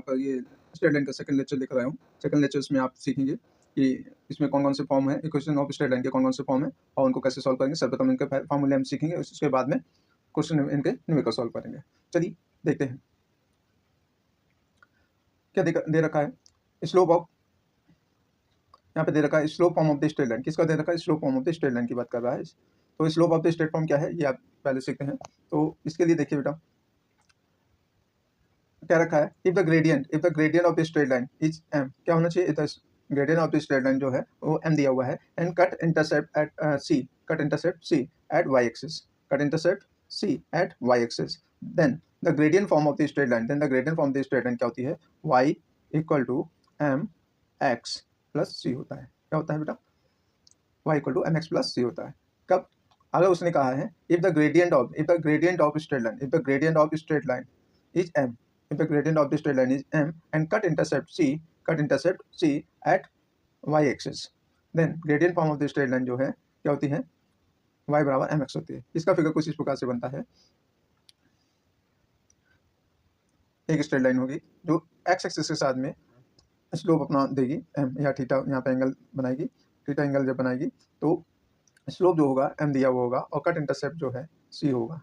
आपका ये straight line का सेकंड लेक्चर लेकर आया हूँ। सेकंड लेक्चर्स में आप सीखेंगे कि इसमें कौन-कौन से फॉर्म है, इक्वेशन ऑफ स्ट्रेट लाइन के कौन-कौन से फॉर्म है और उनको कैसे सॉल्व करेंगे। सर्वप्रथम इनके फॉर्मूले हम सीखेंगे, उसके बाद में क्वेश्चन इनके न्यूमेरिकल सॉल्व करेंगे। चलिए देखते हैं। क्या दे रखा है? स्लोप ऑफ, यहाँ पे दे रखा है slope form of the straight line. किसका दे रखा है? Slope form of the straight line की बात कर रहा है। तो slope of the straight form क्या है ये आप पहले सीखते हैं। तो इसके लिए देखिए बेटा क्या रखा है, if the gradient of the straight line is m, क्या होना चाहिए? Gradient of the straight line जो है वो m दिया हुआ है and cut intercept at c at y axis, then the gradient form of the straight line, क्या होती है? y equal to m x plus c होता है। क्या होता है बेटा? y equal to mx plus c होता है। कब? अगर उसने कहा है if the gradient of straight line is m, if the gradient of the straight line is m and cut intercept c at y axis, then gradient form of the straight line जो है क्या होती है? y बराबर mx होती है। इसका figure कुछ इस प्रकार से बनता है। एक स्ट्रेट लाइन होगी जो x एक्सिस के साथ में स्लोप अपना देगी m या थीटा, यहाँ पे एंगल बनाएगी, थीटा एंगल जब बनाएगी तो स्लोप जो होगा m दिया हुआ होगा और कट इंटरसेप्ट जो है c होगा।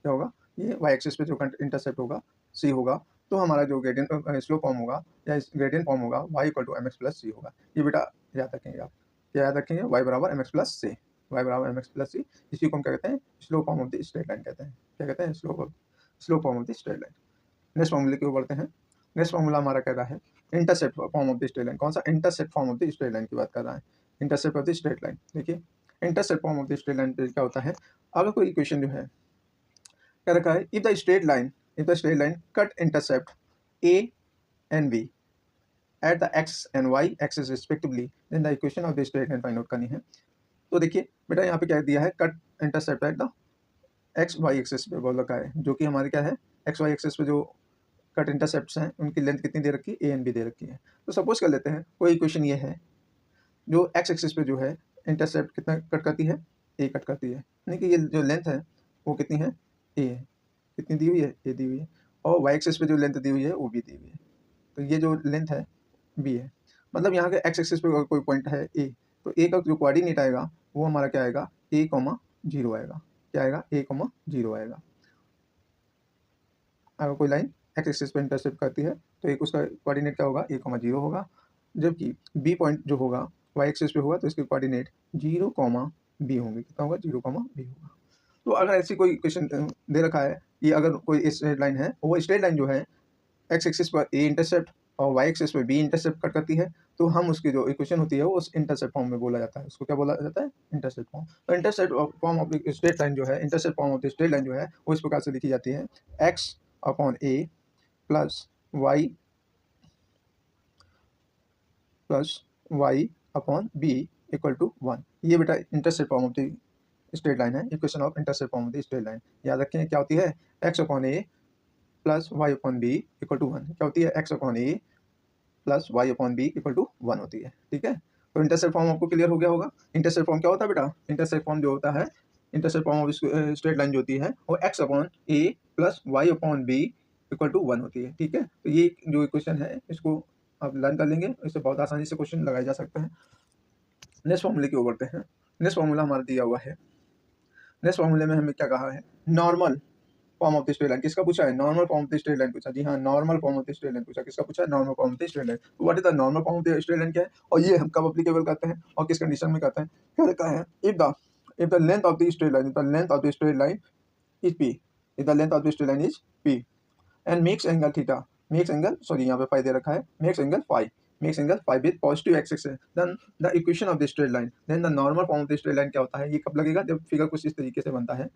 क्या होगा? ये y एक्सिस पे जो कट इंटरसेप्ट होगा c होगा। तो हमारा जो ग्रेडियंट स्लोप फॉर्म होगा या ग्रेडियंट फॉर्म होगा y equal to mx plus c होगा। ये बेटा याद रखेंगे आप। क्या याद रखेंगे? y बराबर mx प्लस c, इसी को हम क्या कहते हैं? Slope form of the straight line कहते हैं। क्या कहते हैं? Slope form of the straight line. Next फॉर्मूले की ओर बढ़ते हैं। नेक्स्ट फॉर्मूला हमारा कह रहा है intercept form of the straight line. कौन सा? Intercept form of the straight line की बात कर रहा है। Intercept of the straight line. देखिए intercept form of the straight line पे क्या होता है? अगर कोई इक्वेशन जो है क्या रखा है, if the straight line cut intercept a and b at the x and y axis respectively, then the equation of the straight line find out करनी है। तो देखिए बेटा यहाँ पे क्या दिया है? Cut intercept at the x y axis पे बोल रखा है, जो कि हमारे क्या है? एक्स वाई एक्सिस पे जो कट इंटरसेप्ट्स हैं उनकी लेंथ कितनी दे रखी है? a एंड b दे रखी है। तो सपोज कर लेते हैं कोई इक्वेशन ये है जो एक्स एक्सिस पे जो है इंटरसेप्ट कितना कट करती है? a कट करती है, यानी कि ये जो लेंथ है वो कितनी है? a है। कितनी दी हुई है? a दी हुई है। और वाई एक्सिस पे जो लेंथ दी हुई है वो b दी हुई है। तो ये जो लेंथ है b है। मतलब यहाँ के एक्स एक्सिस पे कोई पॉइंट है a, तो a का जो कोऑर्डिनेट आएगा वो हमारा क्या आएगा? a, 0 आएगा। क्या आएगा? a, 0 आएगा। अगर कोई लाइन एक्स एक्सिस पे इंटरसेप्ट करती है तो एक उसका कोऑर्डिनेट क्या होगा? a, 0 होगा। जबकि b पॉइंट जो होगा वाई एक्सिस पे होगा तो इसके कोऑर्डिनेट 0, b होंगे। कितना होगा? 0, b होगा। तो अगर ऐसी कोई इक्वेशन दे रखा है कि अगर कोई स्ट्रेट लाइन है, वो स्ट्रेट लाइन जो है एक्स एक्सिस पर a इंटरसेप्ट और वाई एक्सिस पे b इंटरसेप्ट कट करती है, तो हम उसकी जो इक्वेशन होती है वो उस इंटरसेप्ट फॉर्म में बोला जाता है। उसको क्या बोला जाता है? Intercept form. तो intercept form of straight line जो है, intercept form of the straight line जो है वो इस प्रकार से लिखी जाती है x upon a plus y upon b equal to 1। ये बेटा intercept form of the straight line है, equation of intercept form of the straight line. याद रखें क्या होती है? x upon a plus Y upon B equal to 1। क्या होती है? X upon A plus Y upon B equal to 1 होती है। ठीक है, तो इंटरसेप्ट फॉर्म आपको क्लियर हो गया होगा। इंटरसेप्ट फॉर्म क्या होता है बेटा? इंटरसेप्ट फॉर्म जो होता है, intercept form of straight line जो होती है वो x upon A plus Y upon B equal to 1 होती है। ठीक है, तो ये जो इक्वेशन है इसको आप लर्न कर लेंगे, इससे बहुत आसानी से क्वेश्चन लगाए जा सकते हैं। नेक्स्ट फॉर्मूले की ओर बढ़ते हैं। नेक्स्ट फॉर्मूला हमारा दिया हुआ है। नेक्स्ट फॉर्मूले में हमें क्या कहा है? Normal form of the straight line. किसका पूछा है? Normal form of the straight line पूछा। जी हाँ, normal form of the straight line पूछा। किसका पूछा है? Normal form of the straight line. तो what is the normal form of the straight line क्या है और ये हम कब एप्लीकेबल करते हैं और किस कंडीशन में करते हैं? क्या लिखा है? If the length of the straight line, is p, if the length of the straight line is p and makes angle theta, यहाँ पे फाई दे रखा है, makes angle phi with positive axis है, then the equation of the straight line, then the normal form of the straight line क्या होता है? ये कब लगेगा? जब फिगर कुछ इस तरीके से बनता है।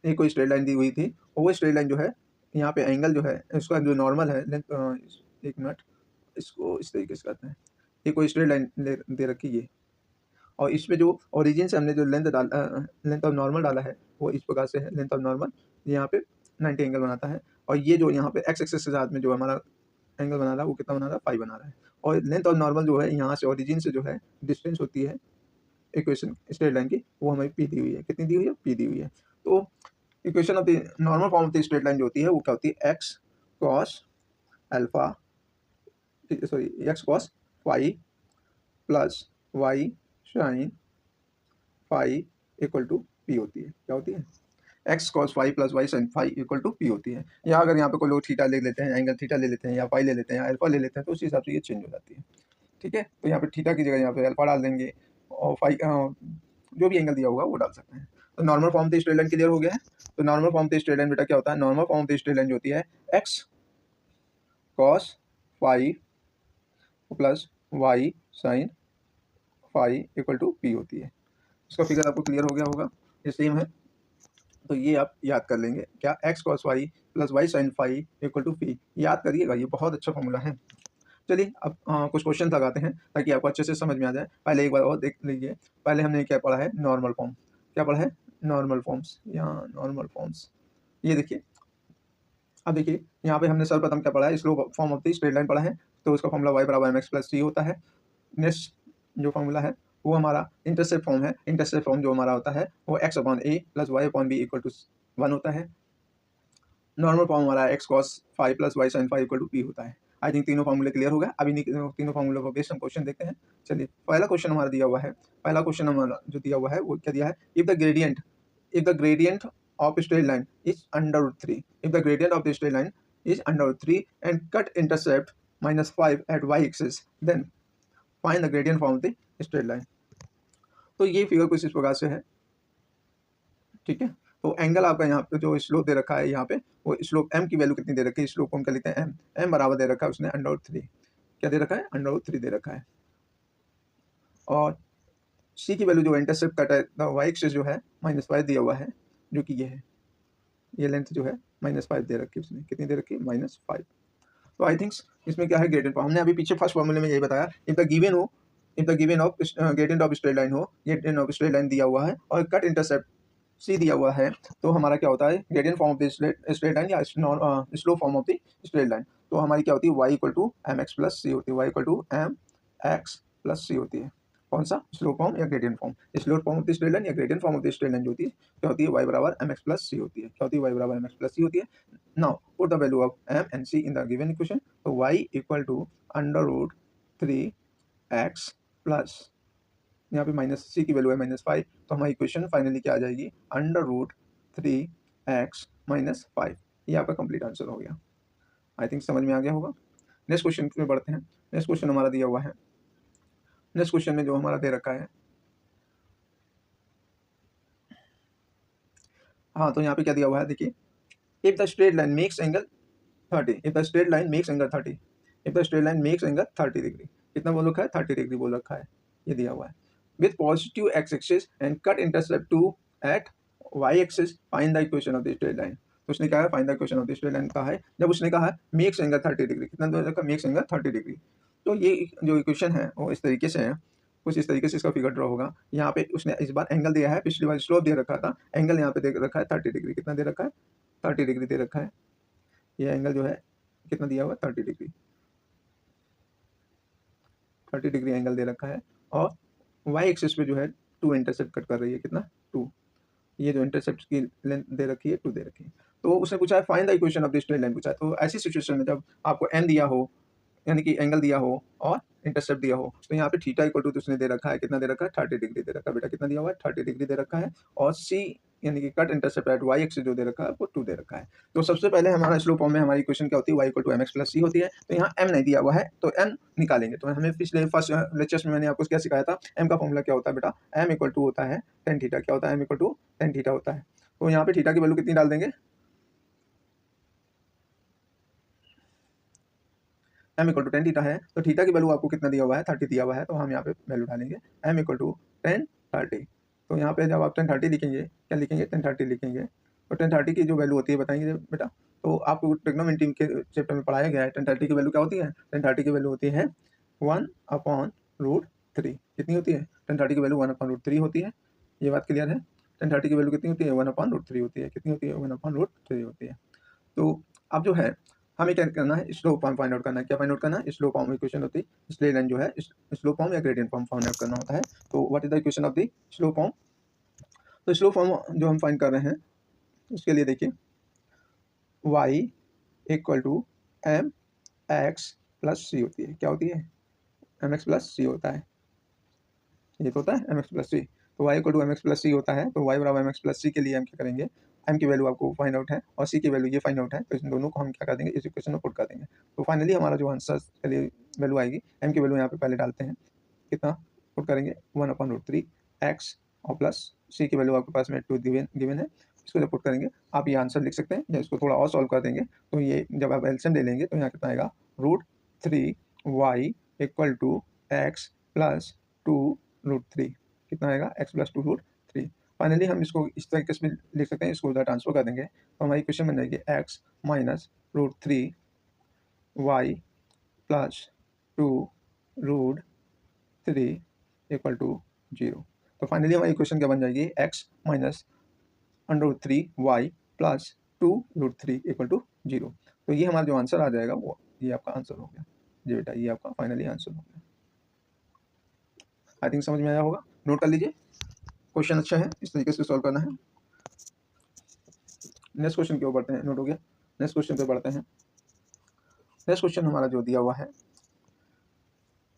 एक कोई स्ट्रेट लाइन दी हुई थी और वो स्ट्रेट लाइन जो है यहाँ पे एंगल जो है उसका जो नॉर्मल है लेंथ, एक मिनट, इसको इस तरीके से करते हैं। ये कोई स्ट्रेट लाइन दे रखी है और इस पे जो ओरिजिन से हमने जो लेंथ ऑफ नॉर्मल डाला है वो इस प्रकार से है। लेंथ ऑफ नॉर्मल यहाँ पे 90 एंगल बनाता है और ये जो यहाँ पे एक्स एक्सिस के साथ में जो हमारा एंगल बना रहा है वो कितना बना रहा है? फाई बना रहा है। और लेंथ ऑफ नॉर्मल जो है यहाँ से ओरिजिन से जो है डिस्टेंस होती है इक्वेशन स्ट्रेट लाइन की, वो हमें पी दी हुई है। कितनी दी हुई है? पी दी हुई है। तो equation of the normal form of the straight line जो होती है वो क्या होती है, x cos alpha, sorry x cos phi plus Y sine phi equal to p होती है। क्या होती है, x cos phi plus Y sine phi equal to p होती है। या अगर यहाँ पे कोई लोग थीटा ले लेते हैं, एंगल थीटा ले लेते हैं, या फाई ले लेते हैं, या अल्फा ले लेते हैं, तो उस हिसाब से ये चेंज हो जाती है। ठीक है, तो यहाँ पे थीटा की जगह यहाँ पे अल्फा डाल देंगे और फाई जो भी एंगल दिया होगा वो डाल सकते हैं। तो normal form of straight line clear हो गया है। तो normal form of straight line बेटा क्या होता है, normal form of straight line जो होती है x cos phi plus Y sine phi equal to p होती है। इसका फिगर आपको क्लियर हो गया होगा, ये सेम है। तो ये आप याद कर लेंगे, क्या x cos y plus Y sine phi equal to p, याद करिएगा, ये बहुत अच्छा फॉर्मूला है। चलिए अब कुछ क्वेश्चन लगाते हैं ताकि आपको अच्छे से समझ में आ जाए। पहले एक बार और देख लीजिए, पहले हमने क्या पढ़ा है, नॉर्मल फॉर्म। क्या पढ़ा है, नॉर्मल फॉर्म्स, यहाँ नॉर्मल फॉर्म्स। ये देखिए, अब देखिए यहाँ पे हमने सर्वप्रथम क्या पढ़ा है, slope form of the straight line पढ़ा है। तो उसका फॉर्मूला y बराबर mx प्लस c होता है। नेक्स्ट जो फॉर्मूला है वो हमारा इंटरसेप्ट फॉर्म है। इंटरसेप्ट फॉर्म जो हमारा होता है वो x upon a plus Y upon B equal to 1 होता है। नॉर्मल फॉर्म हमारा x cos phi plus Y sine phi equal to p होता है। आई थिंक तीनों फॉर्मूले क्लियर हो गया। अभी तीनों फॉर्मूले पर बेस्ड हम क्वेश्चन देखते हैं। चलिए पहला क्वेश्चन हमारा दिया हुआ है, पहला क्वेश्चन हमारा जो दिया हुआ है वो क्या दिया है, if the gradient of straight line is under root 3, if the gradient of the straight line is under root 3 and cut intercept -5 at y-axis, then find the gradient form of the straight line। तो ये figure कुछ इस प्रकार से है। ठीक है, तो एंगल आपका यहाँ पे जो स्लोप दे रखा है, यहाँ पे वो स्लोप m की वैल्यू कितनी दे रखी है, स्लोप को हम क्या लिखते हैं m बराबर दे रखा है उसने अंडर रूट 3, क्या दे रखा है, अंडर रूट 3 दे रखा है। और c की वैल्यू जो इंटरसेप्ट कट है y-axis जो है -5 दिया हुआ है, जो कि ये है, ये लेंथ जो है -5 दे रखी है उसने, कितनी दे रखी है, -5। तो आई थिंक्स इसमें क्या है, ग्रेडियंट फॉर्म। हमने अभी पीछे फर्स्ट फॉर्मूले में यही बताया, if the given of gradient of straight line हो, ग्रेडियंट ऑफ स्ट्रेट लाइन दिया हुआ है और कट इंटरसेप्ट सी दिया हुआ है, तो हमारा क्या होता है, gradient form of the straight line या slope form of the straight line. तो हमारी क्या होती है, y equal to M X plus सी होती है, y equal to M X plus सी होती है। कौन सा, स्लो फॉर्म या gradient form, slope form of the straight line या gradient form of the straight line जो होती है क्या होती है, y बराबर एम एक्स प्लस सी होती है। क्या होती है, y बराबर एम एक्स प्लस सी होती है। Now put the value of m and c in the given equation. तो y equal to under root 3x plus, यहाँ पे माइनस सी की वैल्यू है -5, तो हमारी इक्वेशन फाइनली क्या आ जाएगी, अंडर रूट 3x -5। ये आपका कंप्लीट आंसर हो गया। आई थिंक समझ में आ गया होगा। नेक्स्ट क्वेश्चन में बढ़ते हैं। नेक्स्ट क्वेश्चन हमारा दिया हुआ है, नेक्स्ट क्वेश्चन में जो हमारा दे रखा है, हाँ तो यहाँ पे क्या दिया हुआ है, देखिए, if the straight line makes angle 30, if the straight line makes angle 30, if the straight line makes angle 30 degree, कितना बोल रखा है, 30 डिग्री बोल रखा है, ये दिया हुआ है, with positive x axis and cut intercept two at y axis, find the equation of the straight line. तो उसने कहा है find the equation of the straight line, कहा है जब उसने कहा है मेक्स एंगल 30 डिग्री, कितना बोल रखा है, मेक्स एंगल 30 डिग्री। तो ये जो इक्वेशन है वो इस तरीके से है, कुछ इस तरीके से इसका फिगर ड्रॉ होगा। यहाँ पे उसने इस बार एंगल दिया है, पिछली बार स्लोप दे रखा था, एंगल यहाँ पे दे रखा है 30 डिग्री, कितना दे रखा है, 30 डिग्री दे रखा है। ये एंगल जो है कितना दिया हुआ है, 30 डिग्री, 30 डिग्री एंगल दे रखा है। और वाई एक्सिस पे जो है 2 इंटरसेप्ट कट कर रही है, कितना, 2। ये जो इंटरसेप्ट की लेंथ दे रखी है 2 दे रखी है। तो उसने पूछा है find the equation of the straight line पूछा है। तो ऐसी सिचुएशन में जब आपको एम दिया हो, यानी कि एंगल दिया हो और इंटरसेप्ट दिया हो, तो यहाँ पे थीटा इक्वल टू उसने दे रखा है, कितना दे रखा है, 30 डिग्री दे रखा है बेटा, कितना दिया हुआ है, 30 डिग्री दे रखा है। और सी यानी कि cut intercept at y axis जो दे रखा है वो 2 दे रखा है। तो सबसे पहले हमारा स्लो फॉर्म में हमारी इक्वेशन क्या होती है, y equal to M X plus सी होती है। तो यहाँ m नहीं दिया हुआ है तो n निकालेंगे। तो हमें पिछले फर्स्ट लेक्चर्स में मैंने आपको क्या सिखाया था, m का फॉर्मूला क्या होता है बेटा, m इक्वल टू होता है टेन थीटा। क्या होता है, m equal to tan theta होता है। तो यहाँ पे थीटा की वैल्यू कितनी डाल देंगे, m equal to tan theta है, तो थीटा की वैल्यू आपको कितना दिया हुआ है, 30 दिया हुआ है। तो हम यहाँ पे वैल्यू डालेंगे m इक्वल टू 1030। तो यहाँ पे जब आप 1030 लिखेंगे, क्या लिखेंगे, 1030 लिखेंगे। तो 1030 की जो वैल्यू होती है बताएंगे बेटा, तो आपको ट्रिग्नोमेट्री के चैप्टर में पढ़ाया गया है। 1030 की वैल्यू क्या होती है, 1030 की वैल्यू होती है 1/√3। कितनी होती है, 1030 की वैल्यू 1/√3 होती है। ये बात क्लियर है, 1030 की वैल्यू कितनी होती है, 1/√3 होती है। कितनी होती है, 1/√3 होती है। तो अब जो है हमें क्या करना है, स्लोप फॉर्म फाइंड आउट करना है। क्या फाइंड आउट करना है, स्लोप फॉर्म इक्वेशन होती है, स्ट्रेट लाइन जो है स्लोप फॉर्म या ग्रेडियंट फॉर्म फाइंड आउट करना होता है। तो what is the equation of the slope form. तो स्लोप फॉर्म जो हम फाइंड कर रहे हैं उसके लिए देखिए y equal to M X plus सी होती है। क्या होती है? एम एक्स प्लस सी होता है। ये तो होता है एम एक्स प्लस सी। तो y equal to M X plus C होता है। तो y बराबर एम एक्स प्लस सी के लिए हम क्या करेंगे, m की वैल्यू आपको फाइंड आउट है और c की वैल्यू ये फाइंड आउट है। तो इन दोनों को हम क्या कर देंगे, इस इक्वेशन में पुट कर देंगे। तो फाइनली हमारा जो आंसर के लिए वैल्यू आएगी, m की वैल्यू यहाँ पे पहले डालते हैं, कितना पुट करेंगे 1/√3 x और प्लस c की वैल्यू आपके पास में 2 गिवन है। इसको जब पुट करेंगे आप ये आंसर लिख सकते हैं या इसको थोड़ा और सॉल्व कर देंगे। तो ये जब आप एलसीएम ले लेंगे तो यहाँ कितना आएगा, √3y equal to x plus 2√3। कितना आएगा, x प्लस 2√3। फाइनली हम इसको इस तरीके से भी लिख सकते हैं, इसको उधर ट्रांसफर कर देंगे तो हमारी इक्वेशन बन जाएगी x minus √3y plus 2√3 equal to 0। तो फाइनली हमारी इक्वेशन क्या बन जाएगी, x minus √3y plus 2√3 equal to 0। तो ये हमारा जो आंसर आ जाएगा वो ये आपका आंसर हो गया जी बेटा, ये आपका फाइनली आंसर हो गया। आई थिंक समझ में आया होगा। नोट कर लीजिए, क्वेश्चन अच्छा है, इस तरीके से सॉल्व करना है। नेक्स्ट क्वेश्चन की ओर बढ़ते हैं। नोट हो गया, नेक्स्ट क्वेश्चन पे बढ़ते हैं। नेक्स्ट क्वेश्चन हमारा जो दिया हुआ है,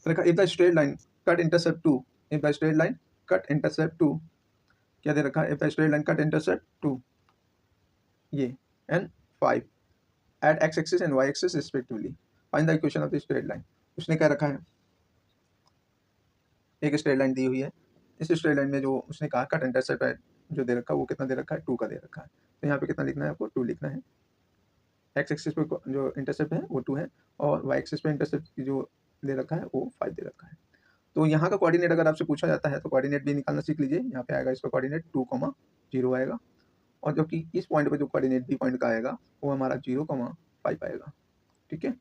if the straight line cut intercept 2, if the straight line cut intercept 2, क्या दे रखा है, if the straight line cut intercept 2 ये and 5 at x axis and y axis respectively, find the equation of the straight line. उसने क्या रखा है, एक स्ट्रेट लाइन दी हुई है, इस स्ट्रेट लाइन में जो उसने कहा कट इंटरसेप्ट है जो दे रखा है वो कितना दे रखा है, 2 का दे रखा है। तो यहाँ पे कितना लिखना है आपको, 2 लिखना है। एक्स एक्सिस पे जो इंटरसेप्ट है वो 2 है और वाई एक्सिस पे इंटरसेप्ट जो दे रखा है वो 5 दे रखा है। तो यहाँ का कोऑर्डिनेट अगर आपसे पूछा जाता है तो कोऑर्डिनेट भी निकालना सीख लीजिए। यहाँ पे आएगा इसका कोऑर्डिनेट 2,0 आएगा और जो कि इस पॉइंट पे जो कोऑर्डिनेट बी पॉइंट का आएगा वो हमारा 0,5 आएगा। ठीक है,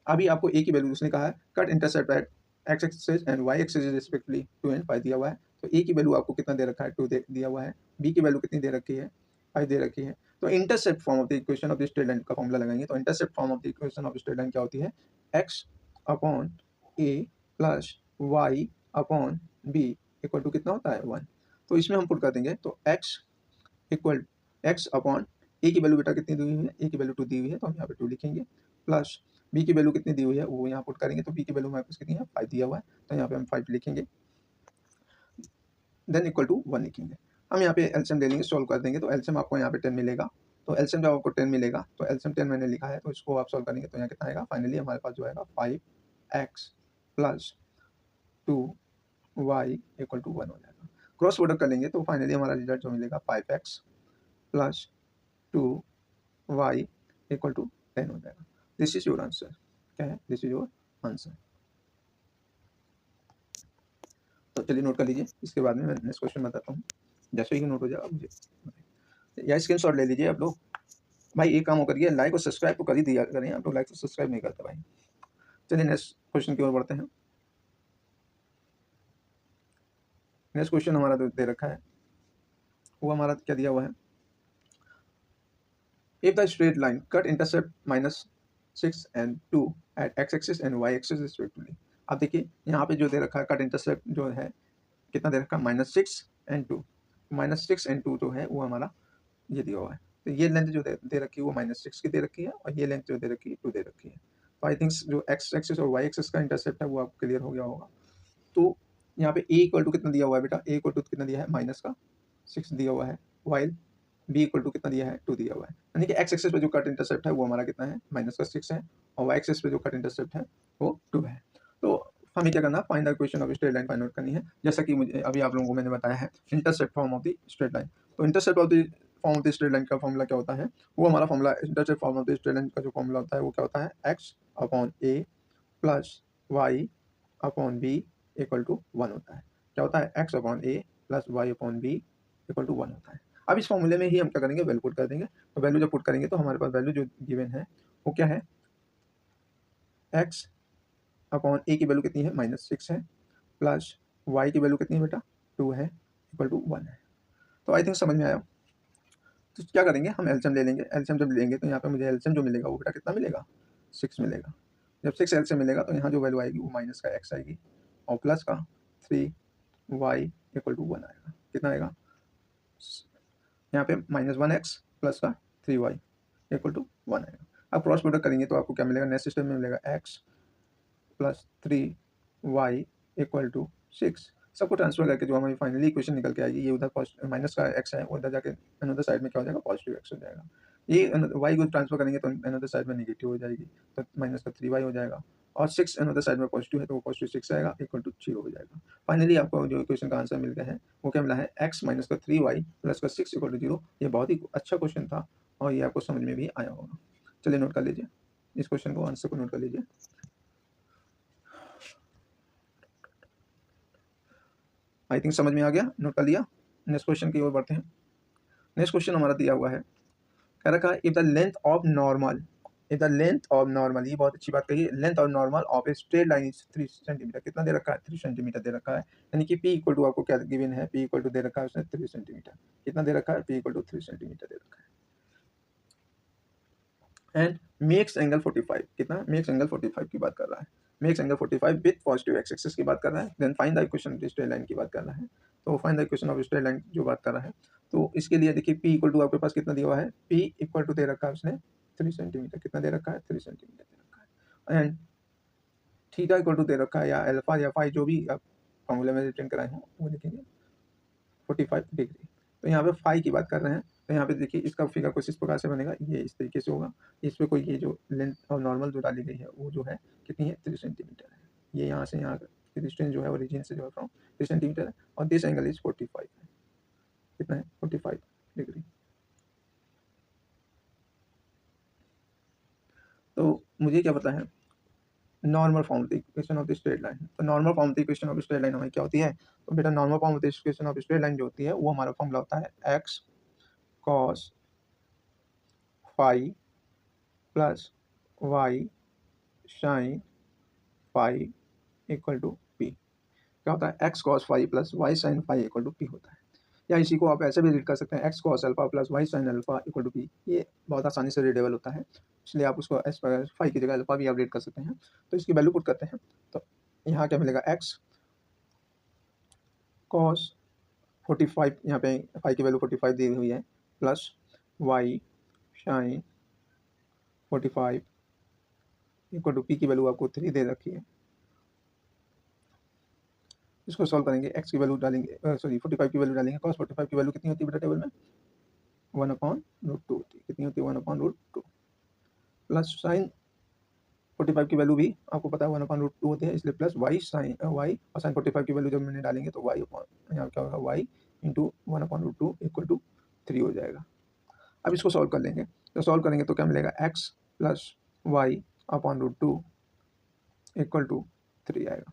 अभी आपको ए की वैल्यू उसने कहा है cut intercept at x axis and y axis respectively 2 and 5 दिया हुआ है। तो ए की वैल्यू आपको कितना दे रखा है, 2 दिया हुआ है। बी की वैल्यू कितनी दे रखी है, 5 दे रखी है। तो intercept form of the equation of the straight line का फॉर्मूला लगाएंगे। तो intercept form of the equation of straight line क्या होती है, x upon a plus y upon b equal to कितना होता है 1। तो इसमें हम पुट कर देंगे तो x equal x upon a की वैल्यू बेटा कितनी दी हुई है, a की वैल्यू 2 दी हुई है तो हम यहाँ पे 2 लिखेंगे, प्लस b की वैल्यू कितनी दी हुई है वो यहाँ पुट करेंगे। तो b की वैल्यू हमारे पास कितनी है, 5 दिया हुआ है तो यहाँ पे हम 5 लिखेंगे, देन इक्वल टू 1 लिखेंगे। हम यहाँ पे एलसीएम ले लेंगे, सॉल्व कर देंगे। तो एलसीएम आपको यहाँ पे 10 मिलेगा। तो एलसीएम जब आपको 10 मिलेगा तो एलसीएम 10 मैंने लिखा है तो इसको आप सॉल्व करेंगे तो यहाँ कितना आएगा, फाइनली हमारे पास जो आएगा 5x plus 2y equal to 1 हो जाएगा। क्रॉस प्रोडक्ट कर लेंगे तो फाइनली हमारा रिजल्ट जो मिलेगा 5x plus 2y equal to 10 हो जाएगा। This is your answer. क्या है, दिस इज योर आंसर। तो चलिए नोट कर लीजिए, इसके बाद में मैं नेक्स्ट क्वेश्चन बताता हूँ। जैसे ही नोट हो जाएगा मुझे या स्क्रीनशॉट ले लीजिए आप लोग। भाई एक काम हो करिए, लाइक और सब्सक्राइब तो कर ही दिया करें, आप लोग लाइक और सब्सक्राइब नहीं करते भाई। चलिए नेक्स्ट क्वेश्चन की ओर बढ़ते हैं। नेक्स्ट क्वेश्चन हमारा जो दे रखा है वो हमारा क्या दिया हुआ है, if the straight line cut intercept -6 and 2 at x axis and y axis respectively. आप देखिए यहाँ पे जो दे रखा है कट इंटरसेप्ट जो है कितना दे रखा है, -6 and 2। -6 and 2 जो है वो हमारा ये दिया हुआ है। तो ये लेंथ जो दे रखी है वो -6 की दे रखी है और ये लेंथ जो दे रखी है 2 दे रखी है। तो आई थिंक जो x एक्सिस और y एक्सिस का इंटरसेप्ट है वो आपको क्लियर हो गया होगा। तो यहाँ पे a इक्वल टू कितना दिया हुआ है बेटा, a इक्वल टू कितना दिया है, -6 दिया हुआ है, वाइल b इक्वल टू कितना दिया है, 2 दिया हुआ है। यानी कि x एक्सिस पे जो कट इंटरसेप्ट है वो हमारा कितना है, -6 है और y एक्सिस पे जो कट इंटरसेप्ट है वो 2 है। तो हमें क्या करना है, find the equation of straight line find out करनी है। जैसा कि मुझे अभी आप लोगों को मैंने बताया है intercept form of the straight line. तो intercept of the form of the straight line का फॉर्मूला क्या होता है, वो हमारा formula intercept form of the straight line का जो फॉर्मूला होता है वो क्या होता है, x upon a plus y upon b equal to 1 होता है। क्या होता है, x upon a plus y upon b equal to 1 होता है। अब इस फॉर्मूले में ही हम क्या करेंगे, वैल्यू पुट कर देंगे। तो वैल्यू जब पुट करेंगे तो हमारे पास वैल्यू जो गिवन है वो क्या है, x अपॉन a की वैल्यू कितनी है, -6 है, प्लस y की वैल्यू कितनी है बेटा, 2 है, इक्वल टू 1 है। तो आई थिंक समझ में आया। तो क्या करेंगे, हम एलसीएम ले लेंगे। एलसीएम जब लेंगे तो यहाँ पे मुझे एलसीएम जो मिलेगा वो बेटा कितना मिलेगा, 6 मिलेगा। जब 6 एलसीएम मिलेगा तो यहाँ जो वैल्यू आएगी वो माइनस का x आएगी और प्लस का 3y इक्वल टू 1 आएगा। कितना आएगा, यहाँ पे -1x प्लस का 3y इक्वल टू 1 आएगा। अब क्रॉस प्रोडक्ट करेंगे तो आपको क्या मिलेगा, नेक्स्ट स्टेप में मिलेगा x plus 3y equal to 6। सबको ट्रांसफर करके जो हमारी फाइनली इक्वेशन निकल के आएगी, ये उधर माइनस का x है, उधर जाके अनदर साइड में क्या हो जाएगा, पॉजिटिव x हो जाएगा। ये y को ट्रांसफर करेंगे तो अनदर साइड में नेगेटिव हो जाएगी, तो माइनस का 3y हो जाएगा, और 6 अनदर साइड में पॉजिटिव है तो वो पॉजिटिव 6 आएगा इक्वल टू 0 हो जाएगा। फाइनली आपको जो इक्वेशन का आंसर मिल गया है वो क्या मिला है, x माइनस का 3y प्लस का 6 इक्वल टू 0। ये बहुत ही अच्छा क्वेश्चन था और ये आपको समझ में भी आया होगा। चलिए नोट कर लीजिए इस क्वेश्चन को, आंसर को नोट कर लीजिए। आई थिंक समझ में आ गया, नोट कर लिया। नेक्स्ट क्वेश्चन की ओर बढ़ते हैं। नेक्स्ट क्वेश्चन हमारा दिया हुआ है, कह रखा है if the length of normal, if the length of normal, ये बहुत अच्छी बात कही है, length of normal of a straight line is 3 centimetre. कितना दे रखा है, 3 सेंटीमीटर दे रखा है, यानी कि p इक्वल टू आपको क्या गिवन है, p इक्वल टू दे रखा है उसने 3 सेंटीमीटर। कितना दे रखा है, p इक्वल टू 3 सेंटीमीटर दे रखा है। एंड मेक्स एंगल 45, कितना, मेक्स एंगल 45 की बात कर रहा है, makes angle 45 with positive x axis की बात कर रहा है। Then find the equation of straight line की बात कर रहा है। तो find the equation of straight line जो बात कर रहा है, तो इसके लिए देखिए p इक्वल टू आपके पास कितना दिया हुआ है, p इक्वल टू दे रखा है उसने 3 सेंटीमीटर। कितना दे रखा है, 3 सेंटीमीटर दे रखा है। एंड थीटा इक्वल टू दे रखा है, या अल्फा या फाई जो भी आप फॉर्मूले में रिटर्न कराए हो वो लिखेंगे 45 डिग्री। तो यहाँ पे फाई की बात कर रहे हैं, तो यहाँ पे देखिए इसका फिगर कुछ इस प्रकार से बनेगा, ये इस तरीके से होगा। इस पे कोई ये जो लेंथ और नॉर्मल जो डाली गई है वो जो है कितनी है, 3 सेंटीमीटर है। ये यहाँ से यहाँ की डिस्टेंस जो है ओरिजिन से जो है फ्रॉम 3 सेंटीमीटर है, और दिस एंगल इज 45 है। कितना है, 45 डिग्री। तो मुझे क्या पता है, normal form of the equation of the straight line. तो normal form of the equation of straight line हमारी क्या होती है, तो बेटा normal form of the equation of straight line जो होती है वो हमारा फॉर्मूला होता है x cos phi plus Y sine phi equal to P. क्या होता है, x cos phi plus Y sine phi equal to P होता है। या इसी को आप ऐसे भी रीड कर सकते हैं, x cos alpha plus Y sine alpha equal to p. ये बहुत आसानी से रीडेबल होता है, इसलिए आप उसको एस फाई की जगह अल्फा भी आप रीड कर सकते हैं। तो इसकी वैल्यू पुट करते हैं, तो यहाँ क्या मिलेगा, एक्स कॉस 45, यहाँ पे फाई की वैल्यू 45 दी हुई है, plus Y sine 45 equal to p की वैल्यू आपको 3 दे रखी है। इसको सॉल्व करेंगे, एक्स की वैल्यू डालेंगे, सॉरी 45 की वैल्यू डालेंगे, कॉस 45 की वैल्यू कितनी होती है बेटा टेबल में, 1/√2 होती है। कितनी होती है, 1/√2। प्लस साइन 45 की वैल्यू भी आपको पता है 1/√2 होती है, इसलिए प्लस वाई साइन वाई, और साइन 45 की वैल्यू जब मैंने डालेंगे तो वाई यहाँ क्या होगा, वाई इंटू 1/√2 इक्वल टू 3 हो जाएगा। अब इसको सॉल्व कर लेंगे, तो सॉल्व करेंगे तो क्या मिलेगा, एक्स प्लस वाई अपॉन√2 इक्वल टू 3 आएगा।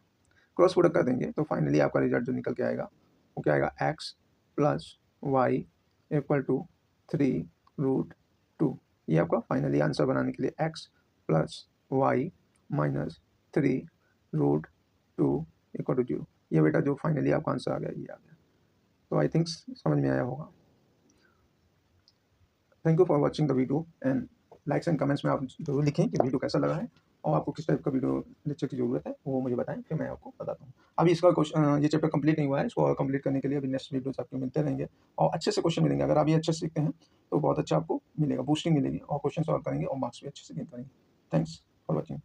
क्रॉस प्रोडक्ट कर देंगे तो फाइनली आपका रिजल्ट जो निकल के आएगा वो क्या आएगा, x plus y equal to 3√2। ये आपका फाइनली आंसर बनाने के लिए x plus y minus 3√2 equal to 0। ये बेटा जो फाइनली आपका आंसर आ गया, ये आ गया। तो आई थिंक समझ में आया होगा। Thank you for watching the video, and likes and comments में आप जरूर लिखें कि वीडियो कैसा लगा है, और आपको किस टाइप का वीडियो लेक्चर की ज़रूरत है वो मुझे बताएं, फिर मैं आपको बताता हूँ। अभी इसका क्वेश्चन, ये चैप्टर कंप्लीट नहीं हुआ है, इसको कंप्लीट करने के लिए अभी नेक्स्ट वीडियोस आपको मिलते रहेंगे, और अच्छे से क्वेश्चन मिलेंगे। अगर आप ये अच्छे से सीखते हैं तो बहुत अच्छा आपको मिलेगा, बूस्टिंग मिलेगी, और क्वेश्चन सॉल्व करेंगे और मार्क्स भी अच्छे से गेन करेंगे। Thanks for watching.